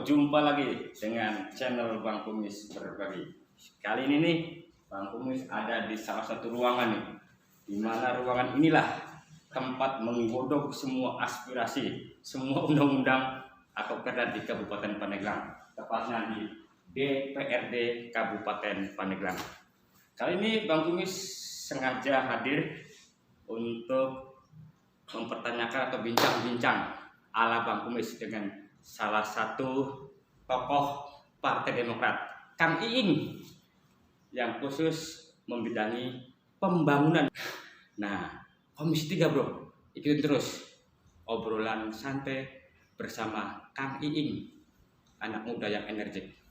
jumpa lagi dengan channel Bang Kumis Berbagi. Kali ini nih, Bang Kumis ada di salah satu ruangan nih, di mana ruangan inilah tempat menggodok semua aspirasi, semua undang-undang atau perda di Kabupaten Pandeglang, tepatnya di DPRD Kabupaten Pandeglang. Kali ini Bang Kumis sengaja hadir untuk mempertanyakan atau bincang-bincang ala Bang Kumis dengan salah satu tokoh Partai Demokrat, Kang Iing, yang khusus membidangi pembangunan. Nah, Komisi 3 bro, ikutin terus obrolan santai bersama Kang Iing, anak muda yang energik.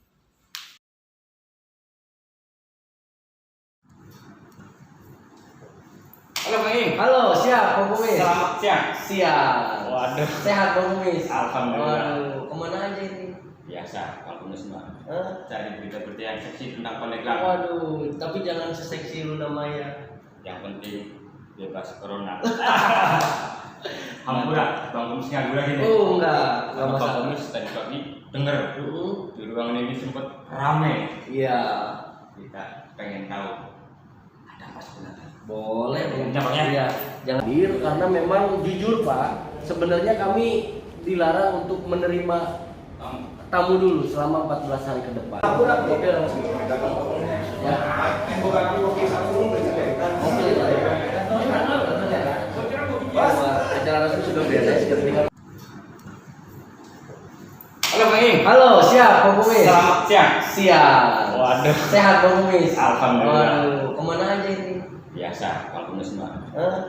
Halo Bang Iing. Halo, siap Bang Kumis. Selamat siang. Siap. Waduh. Sehat Bang Kumis. Alhamdulillah. Waduh, kemana aja ini? Biasa, Bang Kumis mah cari berita-berita yang seksi tentang Pandeglang. Waduh, tapi jangan seseksi Luna Maya. Yang penting bebas corona. Hampura, Bang Kumis nganggur lagi nih. Oh enggak Bang masalah. Kumis tadi pagi denger di ruangan ini sempat rame. Iya. Kita pengen tahu ada apa sebenarnya. Boleh, Bang. Iya. Jangan hadir karena memang jujur Pak, sebenarnya kami dilarang untuk menerima tamu dulu selama 14 hari ke depan. Aku nak oke langsung. Ya. Acara resmi sudah beres. Halo Bang Iing. Halo, siap Bang Kumis. Selamat siang. Siap. Waduh. Sehat Bang Kumis. Alhamdulillah. Waduh, kemana aja ini? Biasa, Bang Kumis mah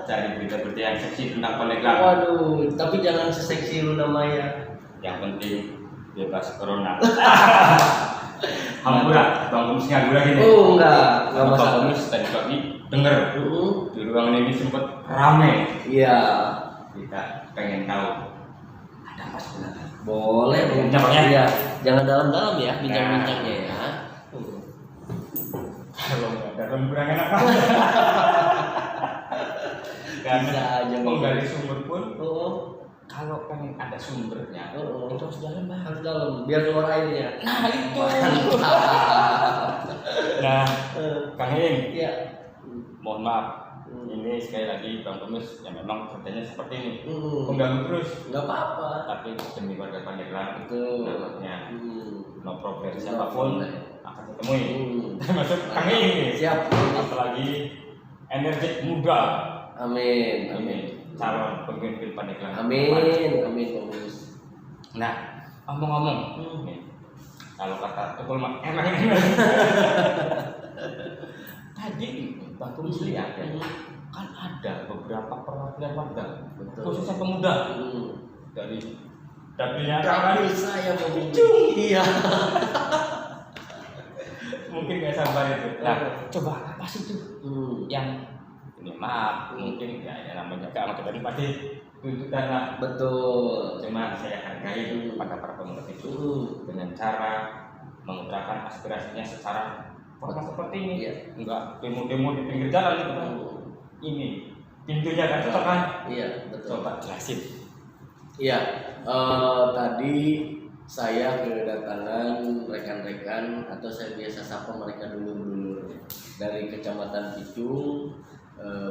cari berita-berita yang seksi tentang Pandeglang. Waduh, tapi jangan seseksi Luna Maya. Yang penting bebas corona. Hampura, Bang Kumis nganggur lagi nih. Oh enggak Bang masalah. Kumis tadi pagi denger di ruangan ini sempat rame. Iya. Kita pengen tahu ada apa sebenarnya. Boleh, Bang. Iya. Jangan dalam-dalam ya bincang-bincangnya ya. Kalau nggak ada kurang enak. Bisa aja, Bang. Dari sumber pun, Oh, kalau pengen ada sumbernya, oh. itu harus dalam Bang. Harus dalam biar keluar airnya. Nah itu. Nah, Kang Iing, Iya. mohon maaf. Ini sekali lagi Bang Kumis yang memang kerjanya seperti ini, Hmm. mengganggu terus. Enggak apa-apa. Tapi demi warga Pandeglang, Betul. dapatnya no problem No siapapun problem. akan ditemui. Hmm. Termasuk Kang Iing nih. Siap. Apalagi energik muda. Amin. Ini Amin. calon pemimpin Pandeglang. Amin. Amin, Bang Kumis. Nah, ngomong-ngomong, nih, kalau kata Tukul mah emang ini. Tadi Bang Kumis lihat ya, kan ada beberapa perwakilan warga, Betul. khususnya pemuda dari dapilnya Dapil saya Bang Kumis. Iya. mungkin nggak sabar itu. Nah, coba apa sih itu yang ini maaf mungkin ya namanya keamanan pribadi tuntutan lah. Betul. Cuma saya hargai kepada para pemuda itu dengan cara mengutarakan aspirasinya secara formal seperti ini. Iya. Enggak demo-demo di pinggir jalan gitu kan. Ini pintunya kan cocok kan? Iya, betul. Coba jelasin. Iya, tadi saya kedatangan rekan-rekan atau saya biasa sapa mereka dulur-dulur dari Kecamatan Picung,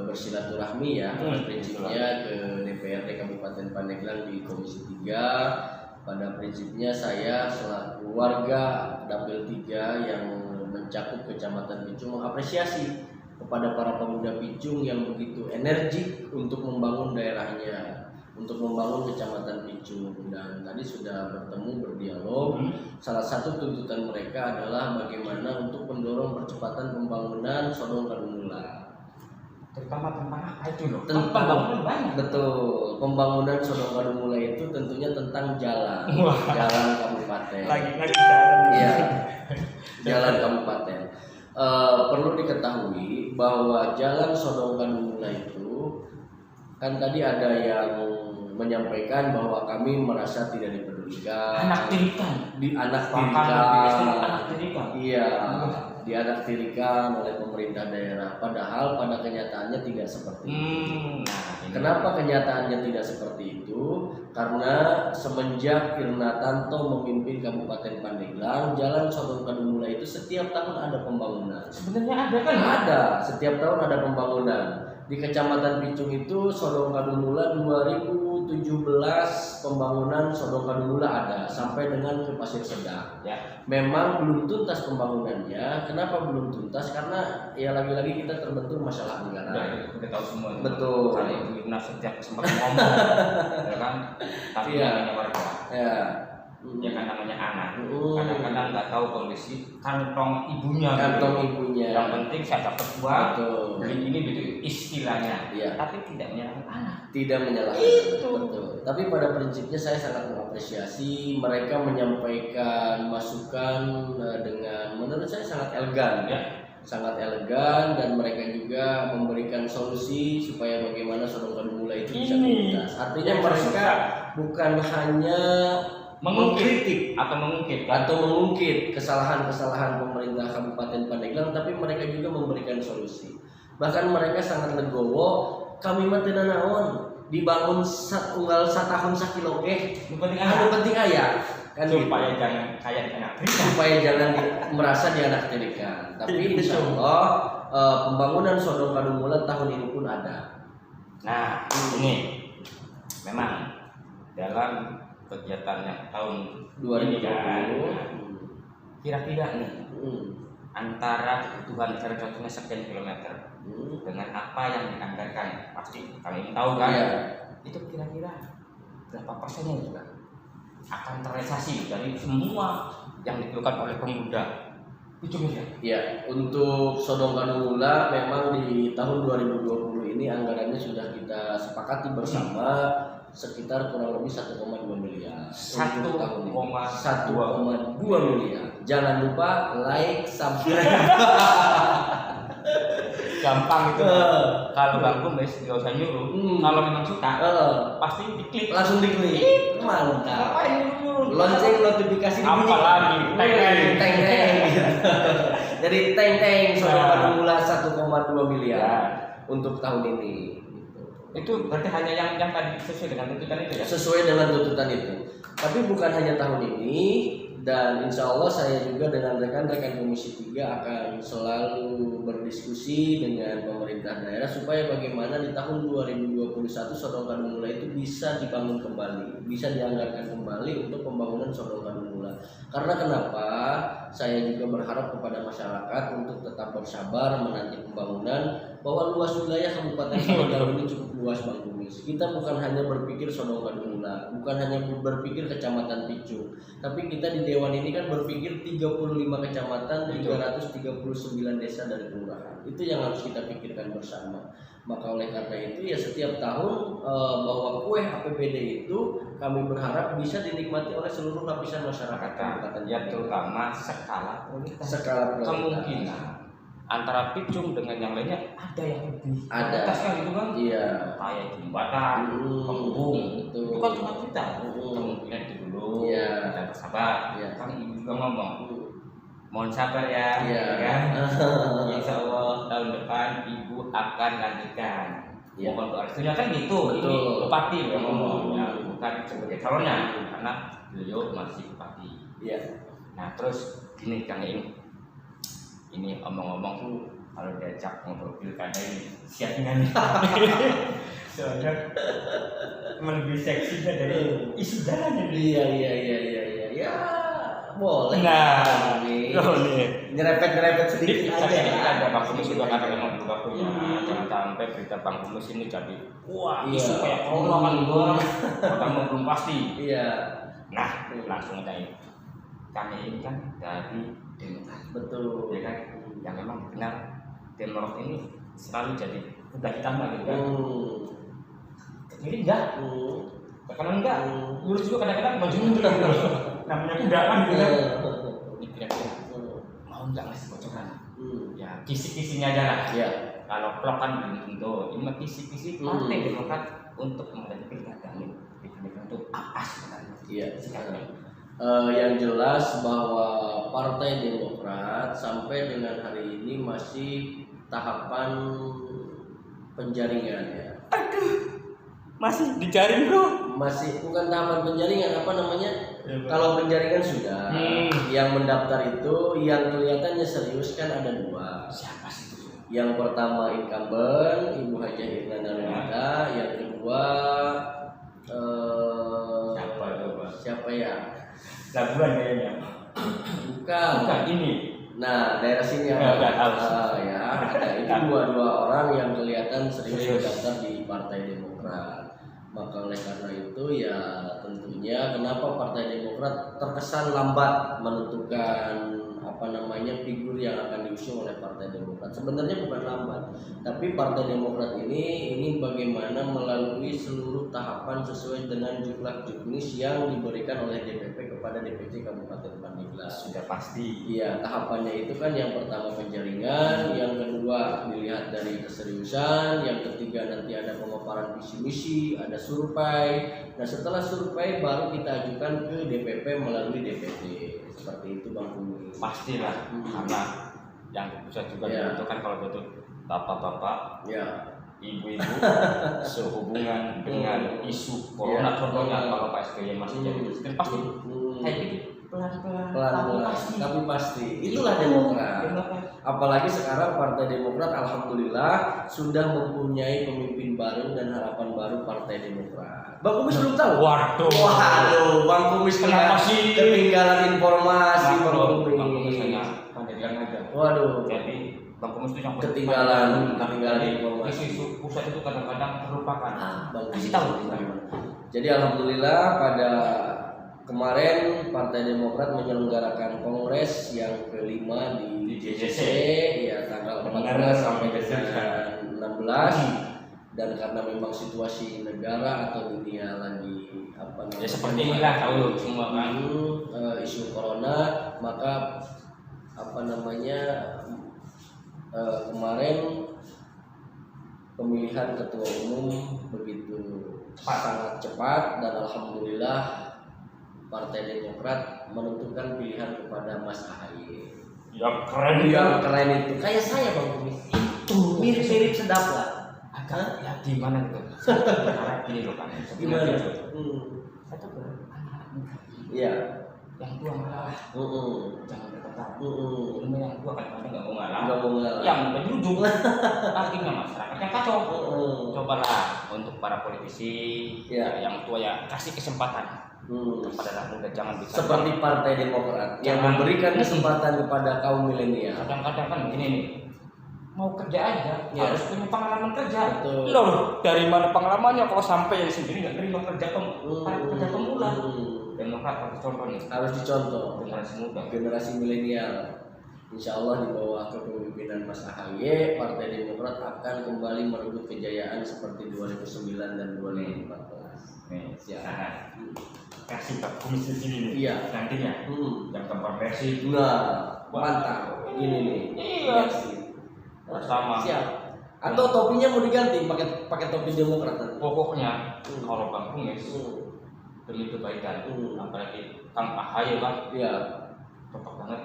bersilaturahmi ya prinsipnya ke DPRD Kabupaten Pandeglang di Komisi 3. Pada prinsipnya saya selaku warga Dapil 3 yang mencakup Kecamatan Picung mengapresiasi kepada para pemuda Picung yang begitu energik untuk membangun daerahnya, untuk membangun Kecamatan Picung. Dan tadi sudah bertemu berdialog. Salah satu tuntutan mereka adalah bagaimana untuk mendorong percepatan pembangunan Sodong Kadungmula. Terutama tentang apa itu loh? Tentang Pembangunan banyak. Betul, pembangunan Sodong Kadungmula itu tentunya tentang jalan, jalan kabupaten. Lagi jalan. Iya, jalan kabupaten. Perlu diketahui bahwa jalan Sodong Kadungmula itu kan tadi ada yang menyampaikan bahwa kami merasa tidak dipedulikan. Anak tirikan. Di anak Bahkan lebih besar tirikan. anak tirikan. Iya. dianaktirikan oleh pemerintah daerah, padahal pada kenyataannya tidak seperti itu. Kenapa kenyataannya tidak seperti itu? Karena semenjak Irna Tanto memimpin Kabupaten Pandeglang, Jalan Sodong Kadumula itu setiap tahun ada pembangunan. Sebenarnya ada kan? Ada, setiap tahun ada pembangunan. Di Kecamatan Picung itu Sodong Kadumula 2017 pembangunan Sodong Kadumula ada sampai dengan ke Pasir Sedang. Ya. Memang belum tuntas pembangunannya. Kenapa belum tuntas? Karena ya lagi-lagi kita terbentur masalah anggaran. Ya, kita tahu semua. Betul. Kali itu Irna setiap kesempatan ngomong, ya kan? Tapi Iya. namanya warga. Ya. Ya kan namanya anak. Kadang-kadang nggak tahu kondisi kantong ibunya. Kantong gitu. ibunya. Yang penting saya dapat uang, Betul. beli ini gitu istilahnya. Iya. Tapi tidak menyalahkan anak. Tidak menyalahkan. Itu. Betul. Tapi pada prinsipnya saya sangat mengapresiasi mereka menyampaikan masukan dengan menurut saya sangat elegan. Ya. Sangat elegan, dan mereka juga memberikan solusi supaya bagaimana Sodong Kadumula itu bisa tuntas. Artinya yang mereka tersuka. bukan hanya mengkritik atau mengungkit atau mengungkit kesalahan-kesalahan pemerintah Kabupaten Pandeglang, tapi mereka juga memberikan solusi. Bahkan mereka sangat legowo, kami mah teu naon dibangun unggal satahun sakiloge, Yang penting anu penting aya kan supaya gitu. jangan kayak anak Supaya jangan merasa dianaktirikan. Tapi insya Allah pembangunan Sodong Kadumula tahun ini pun ada. Nah, ini memang dalam kegiatannya tahun 2020. ini kan, kira-kira nih antara kebutuhan misalnya contohnya sekian kilometer dengan apa yang dianggarkan, pasti kalian tahu kan? Iya. Itu kira-kira berapa persennya juga akan terrealisasi dari semua yang dilakukan oleh pemuda Picung ya? Ya, untuk Sodong Kadumula memang di tahun 2020 ini anggarannya sudah kita sepakati bersama sekitar kurang lebih 1,2 miliar. Untuk tahun ini. 1,2 miliar. Jangan lupa like, subscribe. Gampang itu. Kalau Bang Kumis nggak usah nyuruh. Kalau memang suka, pasti diklik. Langsung diklik. Mantap. Ngapain nyuruh? Lonceng notifikasi dibunyi. Apalagi Teng teng. Jadi teng teng Sodong Nah. Kadumula 1,2 miliar Ya. untuk tahun ini. Itu berarti hanya yang tadi sesuai dengan tuntutan itu ya? Sesuai dengan tuntutan itu. Tapi bukan hanya tahun ini, dan insya Allah saya juga dengan rekan-rekan Komisi 3 akan selalu berdiskusi dengan pemerintah daerah supaya bagaimana di tahun 2021 Sodong Kadumula itu bisa dibangun kembali, bisa dianggarkan kembali untuk pembangunan Sodong Kadumula. Karena kenapa? Saya juga berharap kepada masyarakat untuk tetap bersabar menanti pembangunan, bahwa luas wilayah Kabupaten Pandeglang ini cukup luas, Bang Kumis. Kita bukan hanya berpikir Sodong Kadumula, bukan hanya berpikir Kecamatan Picung, tapi kita di Dewan ini kan berpikir 35 kecamatan, 339 desa dari kelurahan. Itu yang harus kita pikirkan bersama. Maka oleh karena itu ya setiap tahun bahwa kue APBD itu kami berharap bisa dinikmati oleh seluruh lapisan masyarakat Kabupaten Ya Pandeglang. terutama skala prioritas. Skala prioritas. Kemungkinan antara Picung dengan yang lainnya ada yang lebih Ada. prioritas kan gitu kan? Iya. Kayak jembatan, penghubung, betul. itu kan cuma kita. Kemungkinan itu dulu. Iya. Kita bersabar. Iya. Kan ibu juga ngomong, mohon sabar ya, Iya. kan? Insya Allah tahun depan ibu akan lanjutkan. Iya. Mohon doa restunya kan gitu. Betul. Ini bupati yang ngomong, ya, bukan sebagai calonnya, karena beliau masih bupati. Iya. Nah terus gini Kang ini omong-omong tuh kalau diajak ngobrol pilkada ini siap nggak nih? Soalnya lebih seksinya dari isu jalan ini. Iya. Ya, boleh. Nah, Nih. boleh. Nyerepet sedikit aja. Ada Bang Kumis juga kadang memang buka punya. Jangan sampai berita Bang Kumis ini jadi wah Iya. isu kayak corona kan orang pertama belum pasti. Iya. Nah langsung aja ini. Kami ini kan dari Demokrat, Betul. ya kan? Yang memang benar Demokrat ini selalu jadi kuda hitam lah gitu kan. Ke kiri enggak, ke kanan enggak, lurus juga kadang-kadang maju mundur gitu. Namanya kuda kan gitu kan. Ini kira-kira mau nggak ngasih bocoran? Ya kisi-kisinya aja lah. Iya. Kalau plok kan belum tentu. Ini mah kisi-kisi partai Demokrat untuk menghadapi pilkada ini. Pilkada itu apa sebenarnya? Iya. Sekarang. Yang jelas bahwa Partai Demokrat sampai dengan hari ini masih tahapan penjaringan ya. Masih dijaring bro. Masih bukan tahapan penjaringan, apa namanya? Ya, kalau penjaringan sudah, yang mendaftar itu yang kelihatannya serius kan ada 2. Siapa sih itu? Yang pertama incumbent Ibu Hajah Irna Narulita, yang kedua Siapa itu, Pak? siapa ya? Labuan kayaknya. Bukan. Ini. Nah, daerah sini Ya, udah tahu. ya, ada itu dua orang yang kelihatan serius mendaftar di Partai Demokrat. Maka oleh karena itu ya tentunya kenapa Partai Demokrat terkesan lambat menentukan figur yang akan diusung oleh Partai Demokrat. Sebenarnya bukan lambat, tapi Partai Demokrat ini bagaimana melalui seluruh tahapan sesuai dengan juklak-juknis yang diberikan oleh DPP kepada DPC Kabupaten Pandeglang. Sudah pasti. Iya, tahapannya itu kan yang pertama penjaringan, yang kedua dilihat dari keseriusan, yang ketiga nanti ada pemaparan visi misi, ada survei. Nah, setelah survei baru kita ajukan ke DPP melalui DPT. Seperti itu Bang Kumi. Pastilah, karena yang bisa juga dibutuhkan kalau betul bapak-bapak, ibu-ibu sehubungan dengan isu corona contohnya, kalau Pak SBY masih jadi presiden pasti kayak gitu pelan-pelan tapi pasti itulah Demokrat. Apalagi sekarang Partai Demokrat alhamdulillah sudah mempunyai pemimpin baru dan harapan baru Partai Demokrat. Bang Kumis belum tahu? Waduh, Bang Kumis kenapa sih ketinggalan informasi Bang Kumis? Pandeglang aja. Waduh. Jadi Bang Kumis itu yang ketinggalan informasi. Isu pusat itu kadang-kadang terlupakan. Bang Kasih tahu. Jadi alhamdulillah pada kemarin Partai Demokrat menyelenggarakan kongres yang kelima di JCC ya tanggal 14 sampai dengan 16 dan karena memang situasi negara atau dunia lagi ya seperti inilah tahu semua kan isu corona, maka kemarin pemilihan ketua umum begitu sangat cepat dan alhamdulillah Partai Demokrat menentukan pilihan kepada Mas AHY. Yang keren itu. Kayak saya Bang Kumis. Itu mirip sedap lah. Agak ya gimana gitu. Berharap ini loh kan. Gimana? Saya tuh berharap. Iya. Yang tua malah. Jangan berkata. Ilmu yang tua kadang-kadang nggak mau ngalah. Yang berujung. Akhirnya masyarakat yang kacau. Cobalah untuk para politisi yang tua ya kasih kesempatan. Kepada anak muda jangan bisa seperti Partai Demokrat yang memberikan kesempatan kepada kaum milenial. Kadang-kadang kan begini nih, mau kerja aja harus punya pengalaman kerja. Loh, dari mana pengalamannya kalau sampai yang sendiri nggak terima kerja pemula? Demokrat harus contoh nih. Harus dicontoh generasi muda, generasi milenial. Insya Allah di bawah kepemimpinan Mas AHY, Partai Demokrat akan kembali merebut kejayaan seperti 2009 dan 2014. Siap. Kasih Pak Kumis di sini nih. Iya. Nantinya. Yang konversi. Mantap. Ini nih. Iya. Bersama. Siap. Atau topinya mau diganti pakai topi Demokrat. Pokoknya kalau Bang Kumis demi kebaikan, apalagi Kang AHY Bang. Iya. Cocok banget.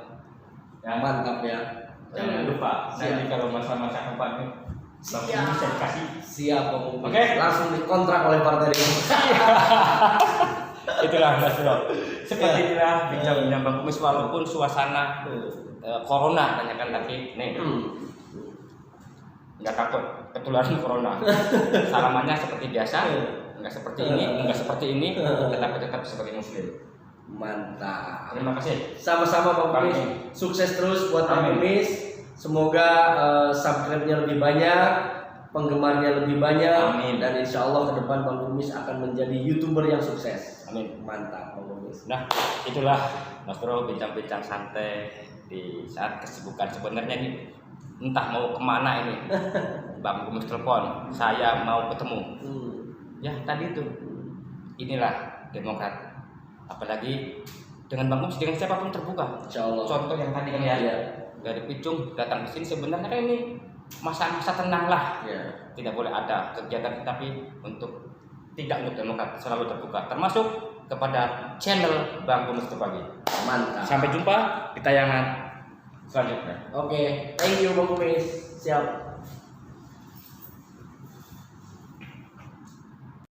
Ya. Mantap ya. Jangan lupa. Nanti kalau masa-masa kampanye Bang Kumis saya kasih. Siap Bang Kumis. Oke. Langsung dikontrak oleh Partai Demokrat. Itulah Mas Bro. Seperti inilah bincang-bincang Bang Kumis walaupun suasana corona tanyakan tadi nih. Enggak takut ketularan corona. Salamannya seperti biasa, enggak seperti ini, tetapi tetap sebagai muslim. Mantap. Terima kasih. Sama-sama Bang Kumis. Sukses terus buat Bang Kumis. Semoga subscribe-nya lebih banyak, penggemarnya lebih banyak. Amin. Dan insya Allah ke depan Bang Kumis akan menjadi YouTuber yang sukses. Amin. Mantap Bang Kumis. Nah, itulah Mas Bro bincang-bincang santai di saat kesibukan sebenarnya nih. Entah mau kemana ini. Bang Kumis telepon, saya mau ketemu. Ya tadi itu. Inilah Demokrat. Apalagi dengan Bang Kumis dengan siapapun terbuka. Insya Allah. Contoh yang tadi kan ya. Dari Picung datang ke sini sebenarnya kan ini masa-masa tenang lah. Tidak boleh ada kegiatan tapi untuk Demokrat selalu terbuka termasuk kepada channel Bang Kumis Terpagi. Mantap. Sampai jumpa di tayangan selanjutnya. Oke, thank you Bang Kumis. Siap.